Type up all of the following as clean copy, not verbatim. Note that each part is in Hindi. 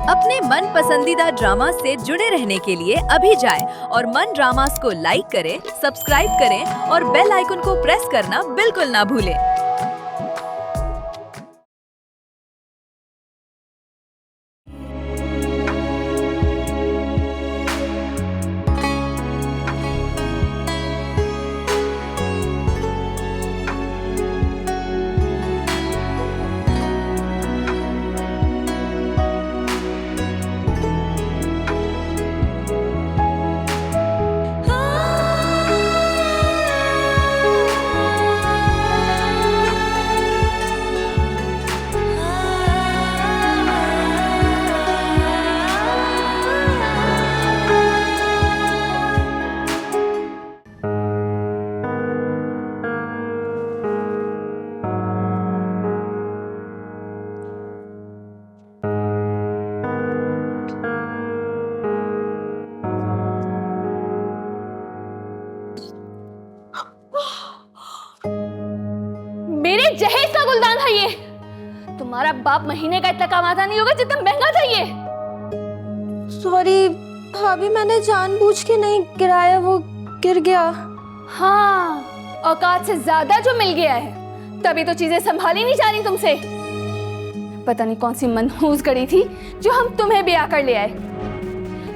अपने मन पसंदीदा ड्रामा से जुड़े रहने के लिए अभी जाएं और मन ड्रामास को लाइक करें, सब्सक्राइब करें और बेल आइकन को प्रेस करना बिल्कुल ना भूलें। मेरे जहेज का गुलदान है ये। तुम्हारा बाप महीने का इतना कमाता नहीं होगा जितना महंगा था ये। सॉरी भाभी, मैंने जानबूझ के नहीं गिराया, वो गिर गया। हाँ, औकात से ज्यादा जो मिल गया है, तभी तो चीजें संभाली नहीं जा रही तुमसे। पता नहीं कौन सी मनहूस गड़ी थी जो हम तुम्हें ब्याह कर ले आए।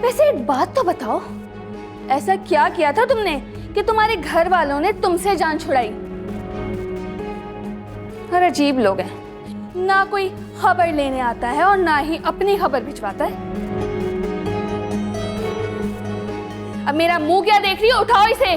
वैसे एक बात तो बताओ, ऐसा क्या किया था तुमने कि तुम्हारे घर वालों ने तुमसे जान छुड़ाई? और अजीब लोग हैं, ना कोई खबर लेने आता है और ना ही अपनी खबर भिजवाता है। अब मेरा मुंह क्या देख रही हो? उठाओ इसे।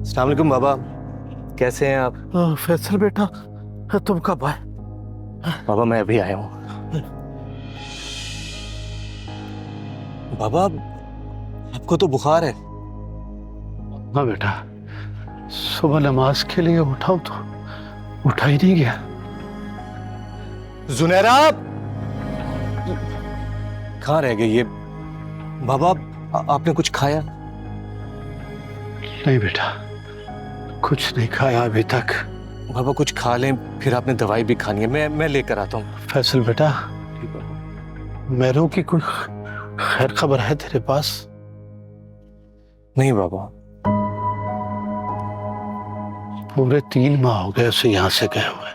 अस्सलाम वालेकुम बाबा, कैसे हैं आप? फैसल बेटा, तुम कब आए? बाबा मैं अभी आया हूँ। बाबा आपको तो बुखार है। हाँ बेटा, सुबह नमाज के लिए उठाओ तो उठा ही नहीं गया। जुनैरा कहाँ रह गई ये? बाबा आपने कुछ खाया? नहीं बेटा, कुछ नहीं खाया अभी तक। बाबा कुछ खा लें, फिर आपने दवाई भी खानी है। मैं लेकर आता हूँ। फैसल बेटा, मेरों की कोई खैर खबर है तेरे पास? नहीं बाबा। पूरे 3 माह हो गए उसे यहाँ से गए हुए।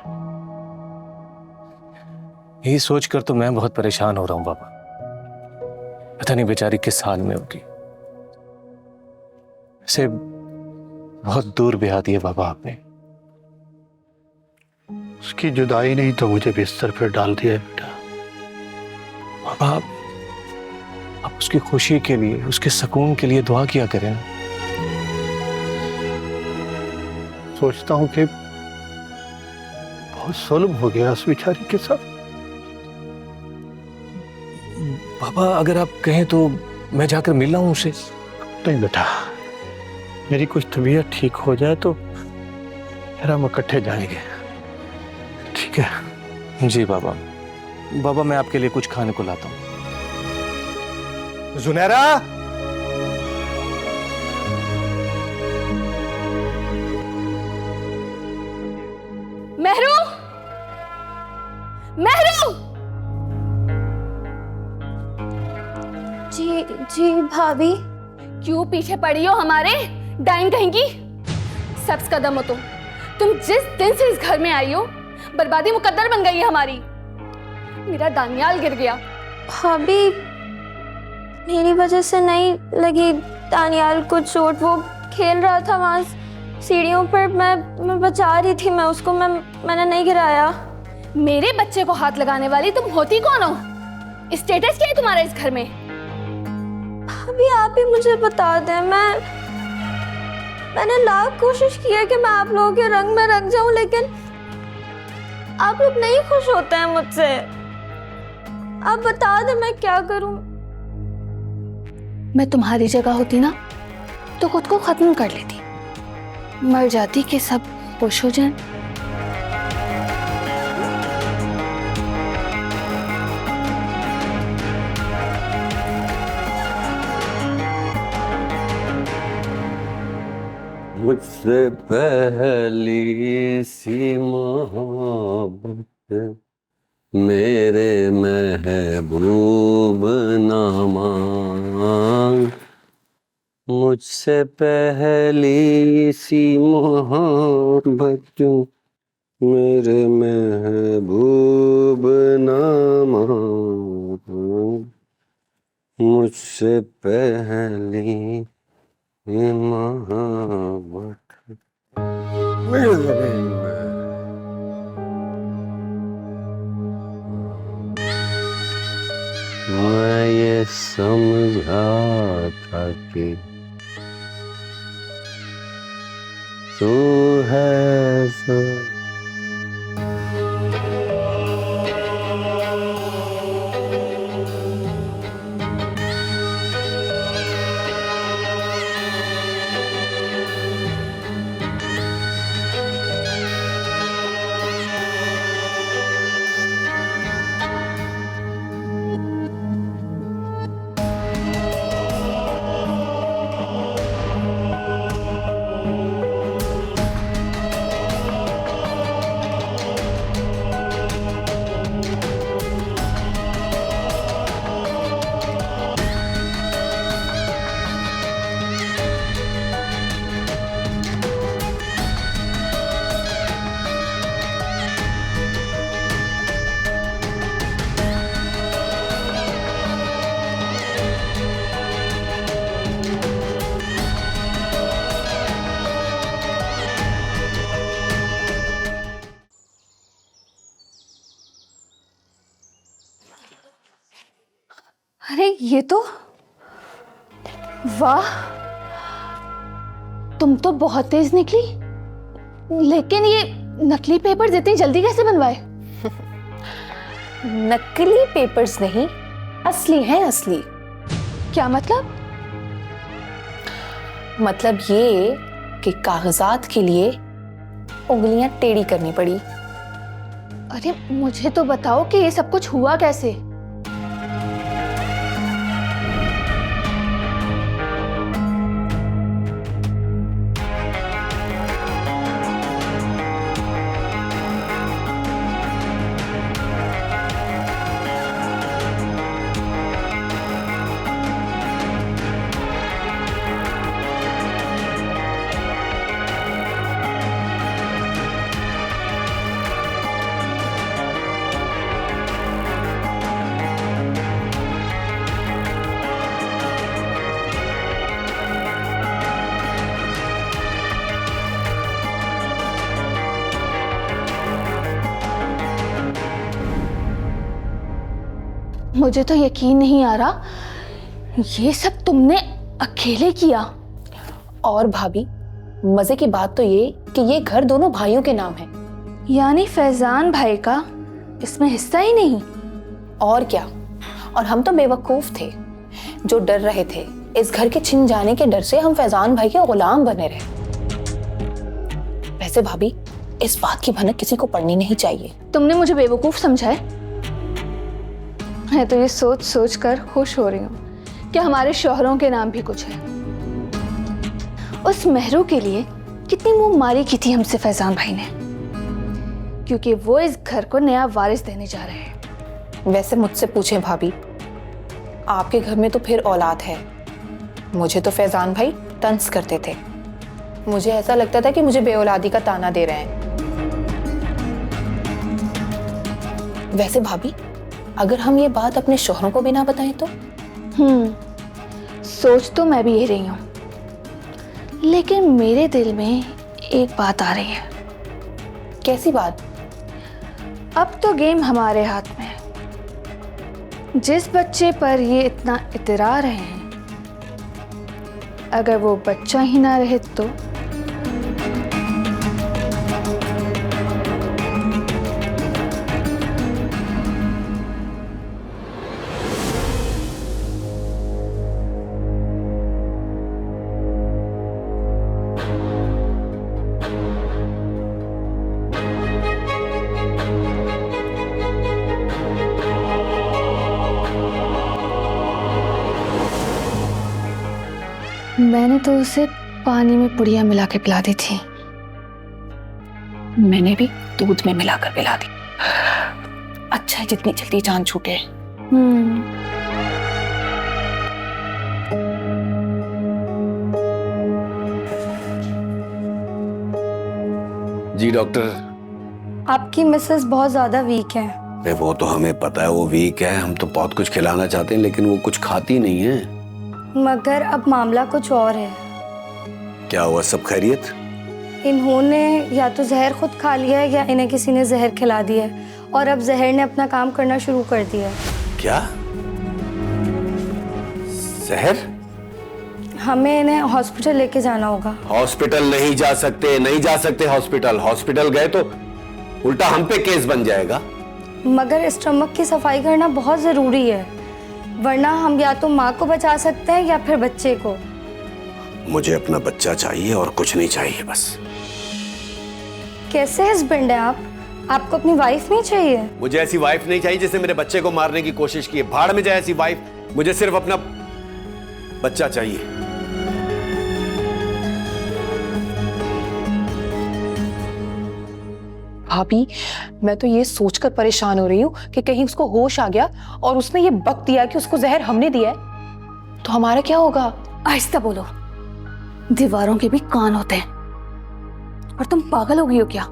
यही सोचकर तो मैं बहुत परेशान हो रहा हूँ बाबा। पता नहीं बेचारी किस हाल में होगी। इसे बहुत दूर ब्याह दिया बाबा आपने। उसकी जुदाई नहीं तो मुझे बिस्तर पर डाल दिया है बेटा। बाबा आप उसकी खुशी के लिए, उसके सुकून के लिए दुआ किया करें ना। सोचता हूँ कि बहुत जुल्म हो गया उस बेचारी के साथ। बाबा अगर आप कहें तो मैं जाकर मिल रहा हूँ उसे। नहीं बेटा, मेरी कुछ तबीयत ठीक हो जाए तो फिर हम इकट्ठे जाएंगे, ठीक है? जी बाबा। बाबा मैं आपके लिए कुछ खाने को लाता हूँ। जुनैरा, मेहरू, मेहरू। जी जी भाभी। क्यों पीछे पड़ी हो हमारे? डाइन कहेंगी। सब्ज कदम हो तुम जिस दिन से इस घर में आई हो, बर्बादी मुकद्दर बन गई है हमारी। मेरा दानियाल गिर गया। भाभी, मेरी वजह से नहीं लगी दानियाल को चोट। वो खेल रहा था वहाँ सीढ़ियों पर, मैं बचा रही थी। मैं उसको मैंने नहीं गिराया। मेरे बच्चे को हाथ लगाने वाली तुम होती कौन हो? स्टेटस क्या है तुम्हारा इस घर में? भाभी आप ही मुझे बता दें। मैंने लाख कोशिश की है कि मैं आप लोगों के रंग में रंग जाऊं, लेकिन आप लोग नहीं खुश होते हैं मुझसे। आप बता दें मैं क्या करूं? मैं तुम्हारी जगह होती ना तो खुद को खत्म कर लेती, मर जाती कि सब खुश हो जाएं। मुझसे पहली सी मोहब्बत मेरे महबूब ना मांग, मुझसे पहली सी मोहब्बत मेरे महबूब ना मांग, मुझसे पहली मोहब्बत मेरे मैं ये समझा था कि तू है सो अरे ये तो, वाह, तुम तो बहुत तेज निकली। लेकिन ये नकली पेपर्स इतनी जल्दी कैसे बनवाए? नकली पेपर्स नहीं, असली हैं, असली। क्या मतलब? मतलब ये कि कागजात के लिए उंगलियां टेढ़ी करनी पड़ी। अरे मुझे तो बताओ कि ये सब कुछ हुआ कैसे? मुझे तो यकीन नहीं आ रहा, ये सब तुमने अकेले किया। और भाभी, मजे की बात तो ये कि ये घर दोनों भाइयों के नाम है। यानी फैजान भाई का इसमें हिस्सा ही नहीं? और क्या, और हम तो बेवकूफ थे जो डर रहे थे इस घर के छिन जाने के डर से हम फैजान भाई के गुलाम बने रहे। वैसे भाभी, इस बात की भनक किसी को पड़नी नहीं चाहिए। तुमने मुझे बेवकूफ समझा है? मैं तो ये सोच सोच कर खुश हो रही हूँ कि हमारे शौहरों के नाम भी कुछ है। उस मेहरू के लिए कितनी मुंह मारी की थी हमसे फैजान भाई ने, क्योंकि वो इस घर को नया वारिस देने जा रहे हैं। वैसे मुझसे पूछें भाभी, आपके घर में तो फिर औलाद है। मुझे तो फैजान भाई तंज करते थे। मुझे ऐसा लगता था कि मुझे बेऔलादी का ताना दे रहे हैं। वैसे भाभी, अगर हम ये बात अपने शौहरों को भी ना बताएं तो? सोच तो मैं भी ये रही हूँ, लेकिन मेरे दिल में एक बात आ रही है। कैसी बात? अब तो गेम हमारे हाथ में है। जिस बच्चे पर ये इतना इतरा रहे हैं, अगर वो बच्चा ही ना रहे तो? मैंने तो उसे पानी में पुड़िया मिला के पिला दी थी, मैंने भी दूध में मिलाकर पिला दी। अच्छा है जितनी जल्दी जान छूटे। जी डॉक्टर। आपकी मिसेस बहुत ज़्यादा वीक है। अरे वो तो हमें पता है वो वीक है, हम तो बहुत कुछ खिलाना चाहते हैं लेकिन वो कुछ खाती नहीं है। मगर अब मामला कुछ और है। क्या हुआ, सब खैरियत? इन्होंने या तो जहर खुद खा लिया है या इन्हें किसी ने जहर खिला दिया है और अब जहर ने अपना काम करना शुरू कर दिया है। क्या? जहर? हमें इन्हें हॉस्पिटल लेके जाना होगा। हॉस्पिटल नहीं जा सकते, नहीं जा सकते हॉस्पिटल। हॉस्पिटल गए तो उल्टा हम पे केस बन जाएगा। मगर स्टमक की सफाई करना बहुत ज़रूरी है, वरना हम या तो माँ को बचा सकते हैं या फिर बच्चे को। मुझे अपना बच्चा चाहिए और कुछ नहीं चाहिए बस। कैसे हस्बैंड है आप? आपको अपनी वाइफ नहीं चाहिए? मुझे ऐसी वाइफ नहीं चाहिए जिसने मेरे बच्चे को मारने की कोशिश की है। भाड़ में जाए ऐसी वाइफ, मुझे सिर्फ अपना बच्चा चाहिए। भाभी, मैं तो ये सोचकर परेशान हो रही हूँ कि कहीं उसको होश आ गया और उसने ये बक दिया कि उसको जहर हमने दिया है तो हमारा क्या होगा? आहिस्ता बोलो, दीवारों के भी कान होते हैं। और तुम पागल हो गई हो क्या?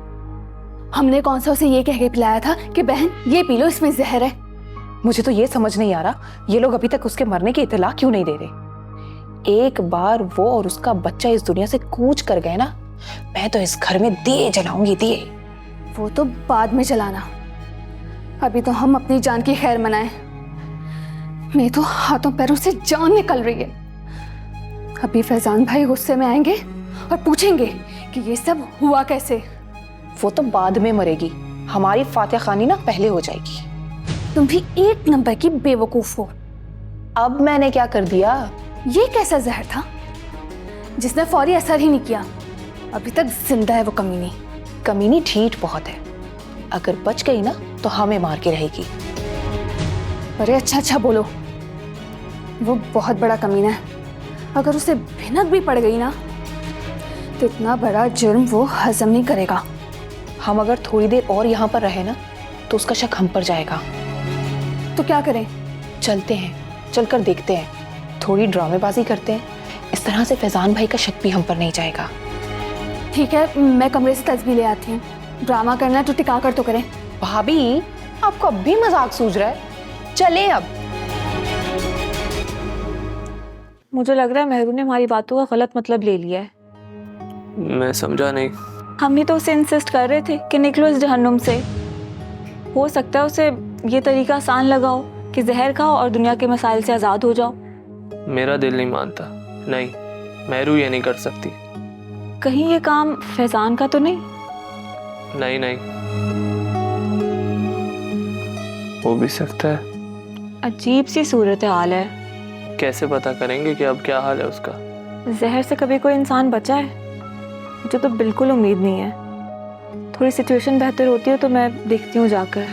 हमने कौन सा उसे ये कह के पिलाया था कि बहन ये पी लो, इसमें जहर है। मुझे तो ये समझ नहीं आ रहा ये लोग अभी तक उसके मरने की इत्तला क्यों नहीं दे रहे। एक बार वो और उसका बच्चा इस दुनिया से कूच कर गए ना, मैं तो इस घर में दिए जलाऊंगी, दिए। वो तो बाद में चलाना, अभी तो हम अपनी जान की खैर मनाएं। मेरे तो हाथों पैरों से जान निकल रही है। अभी फैजान भाई गुस्से में आएंगे और पूछेंगे कि ये सब हुआ कैसे। वो तो बाद में मरेगी, हमारी फातिहा खानी ना पहले हो जाएगी। तुम भी एक नंबर की बेवकूफ हो। अब मैंने क्या कर दिया? ये कैसा जहर था जिसने फौरी असर ही नहीं किया? अभी तक जिंदा है वो कमीनी। कमीनी ढीठ बहुत है, अगर बच गई ना तो हमें मार के रहेगी। अरे अच्छा बोलो, वो बहुत बड़ा कमीना है। अगर उसे भिनक भी पड़ गई ना तो इतना बड़ा जुर्म वो हजम नहीं करेगा। हम अगर थोड़ी देर और यहाँ पर रहे ना तो उसका शक हम पर जाएगा। तो क्या करें? चलते हैं, चलकर देखते हैं, थोड़ी ड्रामेबाजी करते हैं। इस तरह से फैजान भाई का शक भी हम पर नहीं जाएगा। ठीक है, मैं कमरे से तस्वीर ले आती हूँ। ड्रामा करना तो टिका कर तो करें। भाभी, आपको अब भी मजाक सूझ रहा है? चले अब। मुझे लग रहा है मेहरू ने हमारी बातों का गलत मतलब ले लिया है। मैं समझा नहीं। हम ही तो उसे इंसिस्ट कर रहे थे कि निकलो इस जहन्नुम से। हो सकता है उसे ये तरीका आसान लगा हो कि जहर खाओ और दुनिया के मसाइल से आज़ाद हो जाओ। मेरा दिल नहीं मानता। नहीं, मेहरू ये नहीं कर सकती। कहीं ये काम फैजान का तो नहीं? नहीं नहीं, हो भी सकता है। अजीब सी सूरत हाल है। कैसे पता करेंगे कि अब क्या हाल है उसका? जहर से कभी कोई इंसान बचा है? मुझे तो बिल्कुल उम्मीद नहीं है। थोड़ी सिचुएशन बेहतर होती है तो मैं देखती हूँ जाकर।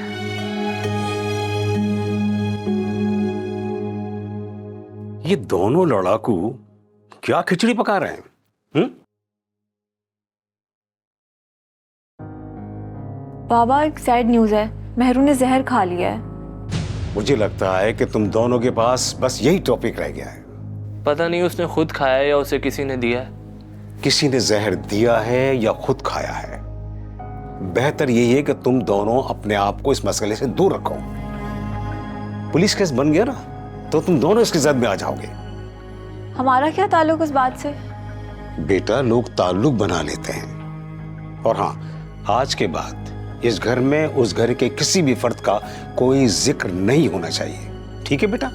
ये दोनों लड़ाकू क्या खिचड़ी पका रहे हैं? बाबा, एक सैड न्यूज़ है, मेहरू ने जहर खा लिया है। मुझे लगता है कि तुम दोनों के पास बस यही टॉपिक रह गया है। पता नहीं उसने खुद खाया है या उसे किसी ने दिया है। किसी ने जहर दिया है या खुद खाया है। बेहतर यही है कि तुम दोनों अपने आप को इस मसले से दूर रखो। पुलिस केस बन गया ना तो तुम दोनों इसकी जद में आ जाओगे। हमारा क्या ताल्लुक इस बात से? बेटा, लोग ताल्लुक बना लेते हैं। और हाँ, आज के बाद इस घर में उस घर के किसी भी फर्द का कोई जिक्र नहीं होना चाहिए। ठीक है बेटा?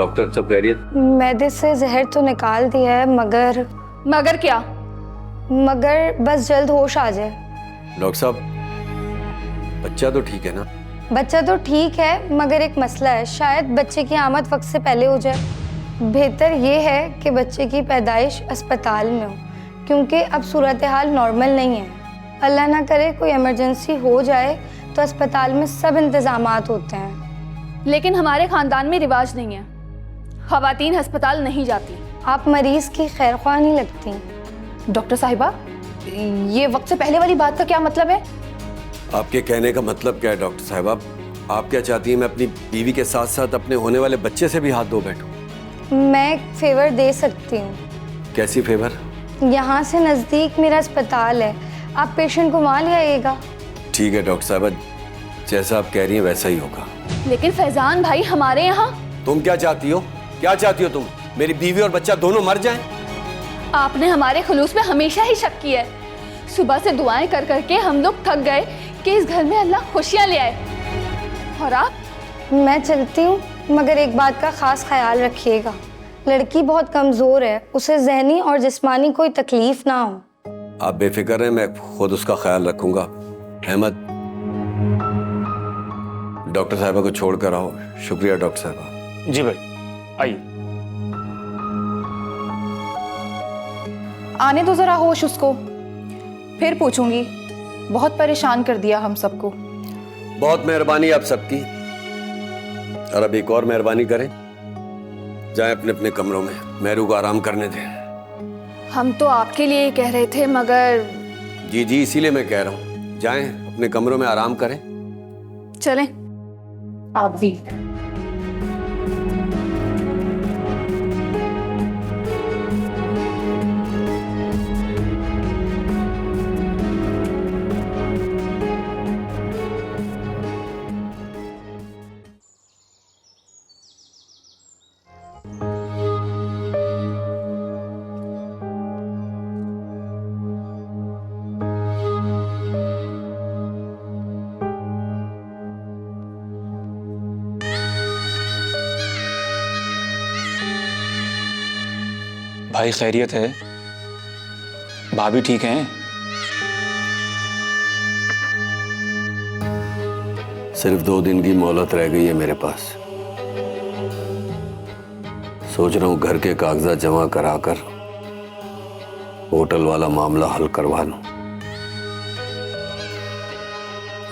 डॉक्टर सब कह रही है? मैदे से जहर तो निकाल दिया है, मगर मगर क्या? मगर बस जल्द होश आ जाए। डॉक्टर साहब, बच्चा तो ठीक है ना? बच्चा तो ठीक है, मगर एक मसला है, शायद बच्चे की आमद वक्त से पहले हो जाए। बेहतर ये है कि बच्चे की पैदाइश अस्पताल में हो, क्योंकि अब सूरत हाल नॉर्मल नहीं है। अल्लाह ना करे कोई इमरजेंसी हो जाए तो अस्पताल में सब इंतजामात होते हैं। लेकिन हमारे खानदान में रिवाज नहीं है, खवातीन अस्पताल नहीं जाती। आप मरीज की खैरख्वाह नहीं लगती। डॉक्टर साहिबा, ये वक्त से पहले वाली बात का क्या मतलब है? आपके कहने का मतलब क्या है डॉक्टर साहिबा? आप क्या चाहती हैं मैं अपनी बीवी के साथ साथ अपने होने वाले बच्चे से भी हाथ धो बैठूं? मैं एक फेवर दे सकती हूँ। कैसी फेवर? यहाँ से नज़दीक मेरा अस्पताल है, आप पेशेंट को वहाँ ले आइएगा। ठीक है डॉक्टर साहिबा, जैसा आप कह रही हैं वैसा ही होगा। लेकिन फैजान भाई, हमारे यहाँ तुम क्या चाहती हो? क्या चाहती हो तुम? मेरी बीवी और बच्चा दोनों मर जाएं? आपने हमारे खुलूस में हमेशा ही शक किया है। सुबह से दुआएं कर करके हम लोग थक गए कि इस घर में अल्लाह खुशियाँ ले आए। और आप? मैं चलती हूँ, मगर एक बात का खास ख्याल रखिएगा, लड़की बहुत कमज़ोर है, उसे जहनी और जिस्मानी कोई तकलीफ ना हो। आप बेफिक्र हैं, मैं खुद उसका ख्याल रखूंगा। अहमद, डॉक्टर साहिबा को छोड़ कर आओ। शुक्रिया डॉक्टर साहिबा। जी भाई, आइए। आने दो जरा होश उसको, फिर पूछूंगी। बहुत परेशान कर दिया हम सबको। बहुत मेहरबानी आप सबकी। और अब एक और मेहरबानी करें, जाएं अपने अपने कमरों में, मेहरू को आराम करने दें। हम तो आपके लिए ही कह रहे थे, मगर जी जी, इसीलिए मैं कह रहा हूँ, जाएं अपने कमरों में आराम करें। चलें। आप भी। भाई खैरियत है? भाभी ठीक हैं? सिर्फ 2 दिन की मोहलत रह गई है मेरे पास। सोच रहा हूं घर के कागजात जमा कराकर होटल वाला मामला हल करवा लूं।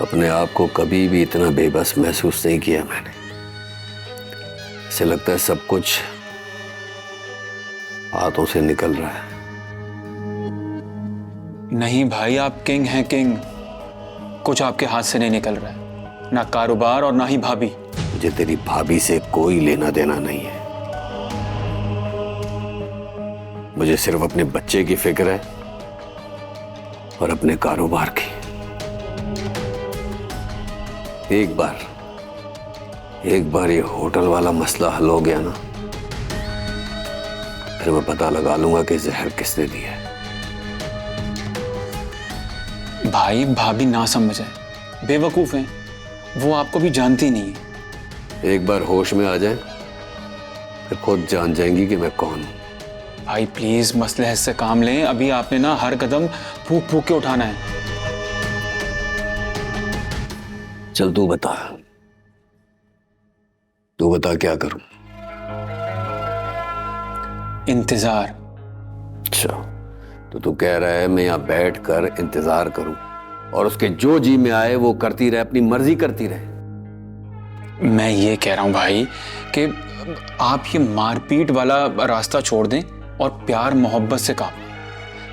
अपने आप को कभी भी इतना बेबस महसूस नहीं किया मैंने। ऐसे लगता है सब कुछ हाथों से निकल रहा है। नहीं भाई, आप किंग हैं किंग। कुछ आपके हाथ से नहीं निकल रहा है, ना कारोबार और ना ही भाभी। मुझे तेरी भाभी से कोई लेना देना नहीं है। मुझे सिर्फ अपने बच्चे की फिक्र है और अपने कारोबार की। एक बार ये होटल वाला मसला हल हो गया ना, फिर मैं पता लगा लूंगा कि जहर किसने दिया है। भाई भाभी ना समझ है, बेवकूफ हैं, वो आपको भी जानती नहीं है। एक बार होश में आ जाए फिर खुद जान जाएंगी कि मैं कौन हूं। भाई प्लीज मसले से काम लें। अभी आपने ना हर कदम फूक फूक के उठाना है। चल तू बता क्या करूं? इंतजार। अच्छा, तो तू कह रहा है मैं यहाँ बैठ कर इंतजार करूं और उसके जो जी में आए वो करती रहे, अपनी मर्जी करती रहे? मैं ये कह रहा हूं भाई कि आप ये मारपीट वाला रास्ता छोड़ दें और प्यार मोहब्बत से काम,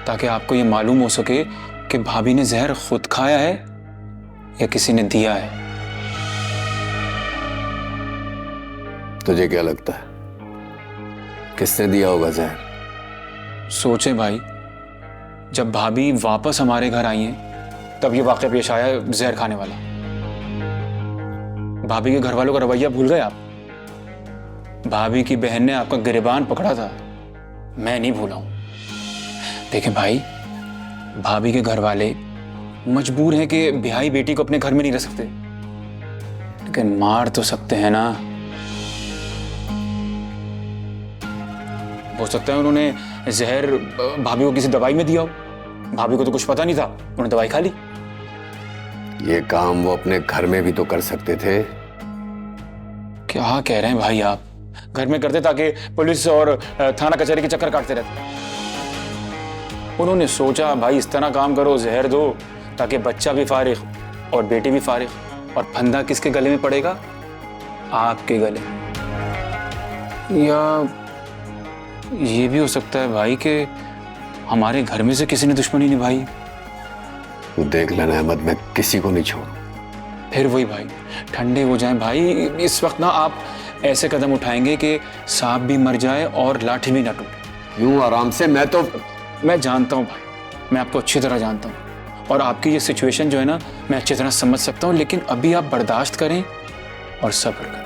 ताकि आपको ये मालूम हो सके कि भाभी ने जहर खुद खाया है या किसी ने दिया है। तुझे क्या लगता है किसने दिया होगा जहर? सोचे भाई, जब भाभी वापस हमारे घर आई हैं तब ये वाकया पेश आया जहर खाने वाला। भाभी के घर वालों का रवैया भूल गए आप? भाभी की बहन ने आपका गिरबान पकड़ा था, मैं नहीं भूला हूं। देखें भाई, भाभी के घर वाले मजबूर हैं कि बिहाई बेटी को अपने घर में नहीं रख सकते, लेकिन मार तो सकते हैं ना। हो सकता है उन्होंने जहर भाभी को किसी दवाई में दिया हो। भाभी को तो कुछ पता नहीं था, उन्होंने दवाई खा ली। ये काम वो अपने घर में भी तो कर सकते थे। क्या कह रहे हैं भाई आप? घर में करते ताकि पुलिस और थाना कचहरी के चक्कर काटते रहते। उन्होंने सोचा भाई इस तरह काम करो, जहर दो ताकि बच्चा भी फारिग और बेटी भी फारिग, और फंदा किसके गले में पड़ेगा? आपके गले। या ये भी हो सकता है भाई कि हमारे घर में से किसी ने दुश्मनी निभाई। तू देख लेना अहमद, मैं किसी को नहीं छोड़ू। फिर वही भाई, ठंडे हो जाएं भाई। इस वक्त ना आप ऐसे कदम उठाएंगे कि सांप भी मर जाए और लाठी भी ना टूटे। यूं आराम से? मैं जानता हूँ भाई, मैं आपको अच्छी तरह जानता हूँ, और आपकी ये सिचुएशन जो है ना मैं अच्छी तरह समझ सकता हूँ, लेकिन अभी आप बर्दाश्त करें और सब्र करें।